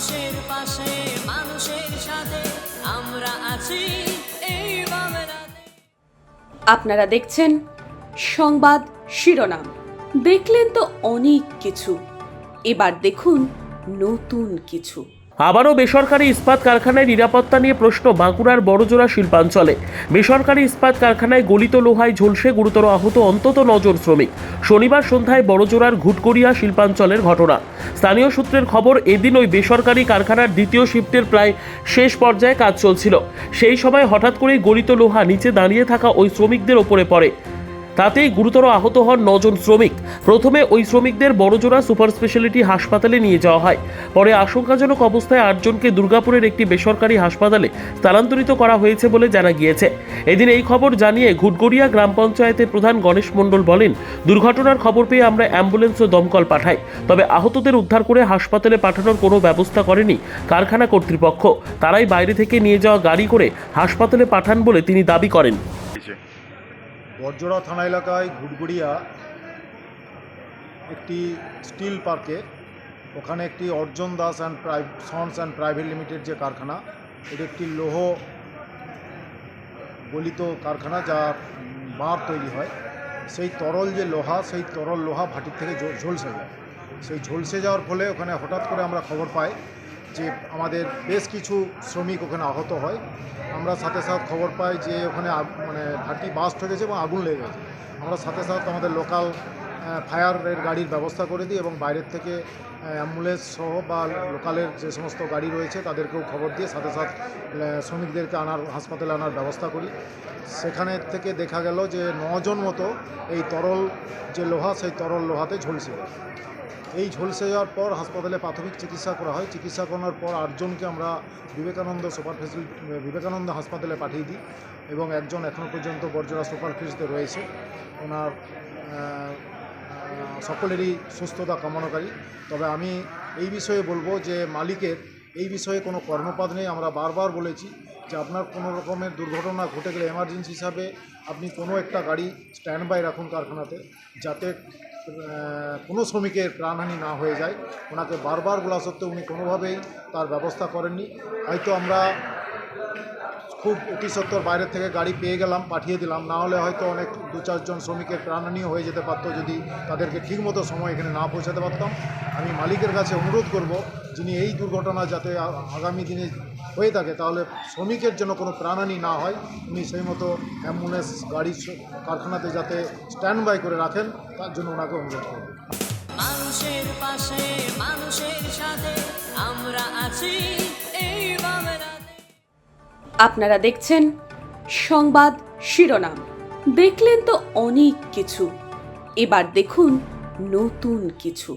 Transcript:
মানুষের পাশে মানুষের সাথে আমরা আছি এই বাংলাতে। আপনারা দেখছেন সংবাদ শিরোনাম। দেখলেন তো অনেক কিছু, এবার দেখুন নতুন কিছু। আবারও বেসরকারি ইস্পাত কারখানায় নিরাপত্তা নিয়ে প্রশ্ন বাঁকুড়ার বড়জোড়া শিল্পাঞ্চলে। বেসরকারি ইস্পাত কারখানায় গলিত লোহায় ঝলসে গুরুতর আহত অন্তত 9 জন শ্রমিক। শনিবার সন্ধ্যায় বড়জোড়ার ঘুটকড়িয়া শিল্পাঞ্চলের ঘটনা। স্থানীয় সূত্রের খবর, এদিন ওই বেসরকারি কারখানার দ্বিতীয় শিফটের প্রায় শেষ পর্যায়ে কাজ চলছিল। সেই সময় হঠাৎ করেই গলিত লোহা নিচে দাঁড়িয়ে থাকা ওই শ্রমিকদের ওপরে পড়ে। তাতেই গুরুতর আহত হন 9 জন শ্রমিক। প্রথমে ওই শ্রমিকদের বড়জোড়া সুপার স্পেশালিটি হাসপাতালে নিয়ে যাওয়া হয়। পরে আশঙ্কাজনক অবস্থায় 8 জনকে দুর্গাপুরের একটি বেসরকারি হাসপাতালে স্থানান্তরিত করা হয়েছে বলে জানা গিয়েছে। এদিন এই খবর জানিয়ে ঘুটগড়িয়া গ্রাম পঞ্চায়েতের প্রধান গণেশ মণ্ডল বলেন, দুর্ঘটনার খবর পেয়ে আমরা অ্যাম্বুলেন্স ও দমকল পাঠাই। তবে আহতদের উদ্ধার করে হাসপাতালে পাঠানোর কোনো ব্যবস্থা করেনি কারখানা কর্তৃপক্ষ। তারাই বাইরে থেকে নিয়ে যাওয়া গাড়ি করে হাসপাতালে পাঠান বলে তিনি দাবি করেন। বড়জোড়া থানা এলাকায় ঘুটগড়িয়া একটি স্টিল পার্কে, ওখানে একটি অর্জন Das sons and private limited যে কারখানা, এটি একটি লৌহ গলিত কারখানা, যা বার তৈরি হয়। সেই তরল যে লোহা, সেই তরল লোহা ভাটির থেকে ঝলসে যায়। সেই ঝলসে যাওয়ার ফলে ওখানে হঠাৎ করে আমরা খবর পাই যে আমাদের বেশ কিছু শ্রমিক ওখানে আহত হয়। আমরা সাথে সাথে খবর পাই যে ওখানে ভাটি বাস্ট হয়ে গেছে এবং আগুন লেগে গেছে। আমরা সাথে সাথে আমাদের লোকাল ফায়ারের গাড়ির ব্যবস্থা করে দিই এবং বাইরের থেকে অ্যাম্বুলেন্স সহ বা লোকালের যে সমস্ত গাড়ি রয়েছে তাদেরকেও খবর দিয়ে সাথে সাথে শ্রমিকদেরকে হাসপাতালে আনার ব্যবস্থা করি। সেখানে থেকে দেখা গেল যে 9 জন মতো এই তরল যে লোহা, সেই তরল লোহাতে ঝলসে যায়। এই ঝলসে যাওয়ার পর হাসপাতালে প্রাথমিক চিকিৎসা করা হয়। চিকিৎসা করানোর পর 8 জনকে আমরা বিবেকানন্দ হাসপাতালে পাঠিয়ে দিই এবং একজন এখনও পর্যন্ত বড়জোড়া সুপার ফিজিতে রয়েছে। ওনার সকলেরই সুস্থতা কামনাকারী। তবে আমি এই বিষয়ে বলবো যে মালিকের এই বিষয়ে কোনো কর্ণপাত নেই। আমরা বারবার বলেছি যে আপনার কোনো রকমের দুর্ঘটনা ঘটে গেলে এমার্জেন্সি হিসাবে আপনি কোনো একটা গাড়ি স্ট্যান্ড বাই রাখুন কারখানাতে, যাতে কোনো শ্রমিকের প্রাণহানি না হয়ে যায়। ওনাকে বারবার বলা সত্ত্বেও উনি কোনোভাবেই তার ব্যবস্থা করেননি। হয়তো আমরা খুব অতি সত্বর বাইরের থেকে গাড়ি পেয়ে গেলাম, পাঠিয়ে দিলাম, না হলে হয়তো অনেক 2-4 জন শ্রমিকের প্রাণহানিও হয়ে যেতে পারতো যদি তাদেরকে ঠিকমতো সময় এখানে না পৌঁছাতে পারতাম। আমি মালিকের কাছে অনুরোধ করব, যিনি এই দুর্ঘটনা যাতে আগামী দিনে হয়ে থাকে তাহলে শ্রমিকের জন্য কোনো প্রাণহানি না হয়, উনি সেই মতো অ্যাম্বুলেন্স গাড়ি কারখানাতে যাতে স্ট্যান্ড বাই করে রাখেন, তার জন্য ওনাকে অনুরোধ করব। মানুষের পাশে মানুষের সাথে আমরা আছি এই বাংলাতে। আপনারা দেখছেন সংবাদ শিরোনাম। দেখলেন তো অনেক কিছু, এবার দেখুন নতুন কিছু।